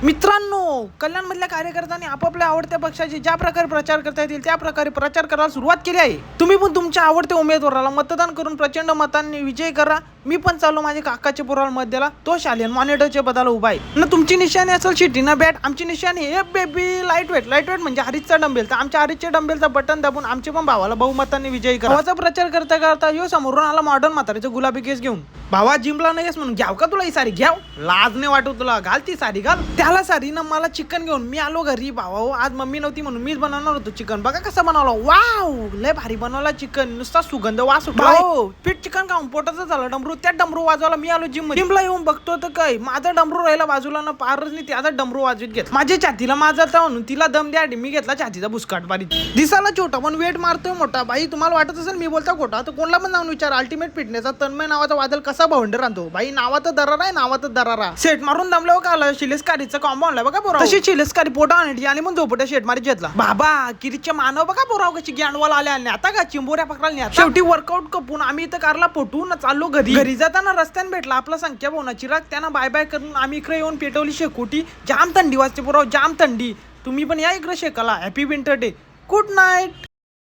मित्रांनो, कल्याणमधल्या कार्यकर्त्यांनी आपापल्या आवडत्या पक्षाचे ज्या प्रकारे प्रचार करता येतील त्या प्रकारे प्रचार करायला सुरुवात केली आहे. तुम्ही पण तुमच्या आवडत्या उमेदवाराला मतदान करून प्रचंड मतांनी विजय करा. मी पण चाललो माझ्या काकाच्या पोराला मत द्यायला. तो शालेय मॉनिटरच्या पदाला उभा आहे ना. तुमची निशाणी असेल शिटी ना बॅट, आमची निशाणी हे बेबी लाईट वेट म्हणजे हरीशचा डंबेल. तर आमच्या हरीशच्या डंबेलचा बटन दाबून आमच्या पण भावाला बहुमतांनी विजयी करा. भावाचा प्रचार करता करता यो समोरून आला मॉडर्न म्हातारीचं गुलाबी केस घेऊन. भावा जिमला नाहीस म्हणून घ्याव का तुला ही साडी? घ्याव, लाज नाही वाटत तुला? घाल ती साडी घाल. त्याला साडी ना मला चिकन घेऊन मी आलो घरी. भावा आज मम्मी नव्हती म्हणून मीच बनवणार होतो चिकन. बघा कसं बनवलं, वाव लय भारी बनवला चिकन. नुसता सुगंध वास उठला. पीठ चिकन खाऊन पोटाचं झालं डमरू. त्या डमरू वाजवायला मी आलो जिमला येऊन बघतो तर काय माझा डमरू राहिला बाजूला ना. पारच नाही त्याचा डमरू वाजवीत घेतला. माझ्या छातीला माझा म्हणून तिला दम द्या. मी घेतला छातीचा बुसकाट बारीक. दिसाला छोटा पण वेट मारतोय मोठा. बाई तुम्हाला वाटत असेल मी बोलता खोटा तर कोणला पण जाऊन विचार. अल्टिमेट फिटनेसचा तन्मय नावाचा वादल कसा भावंडर आणतो. बाई नावात दरारा आहे, नावात दरारा. सेट मारून दमल्यावर का आलं शिलेस्कारीचं कॉम्बो आणला बघा पोरा. तशी शिलेस्कारी पोटा आणली आणि मग झोपट्या शेट मारी घेतला. बाबा किरीच्या मानव बघा पोराव कशी ग्यानवाला आले आणि आता का चिंबोऱ्या पकडायला. शेवटी वर्कआउट कपून आम्ही इथं कारला पोटून चाललो घरी. घरी जाताना रस्त्याने भेटला आपला संख्या भावनाची राग. त्यांना बाय बाय करून आम्ही इकडे येऊन पेटवली शेकोटी. जाम थंडी वाजते पोराव, जाम थंडी. तुम्ही पण या इकडे शेकाला. Happy winter day. Good night.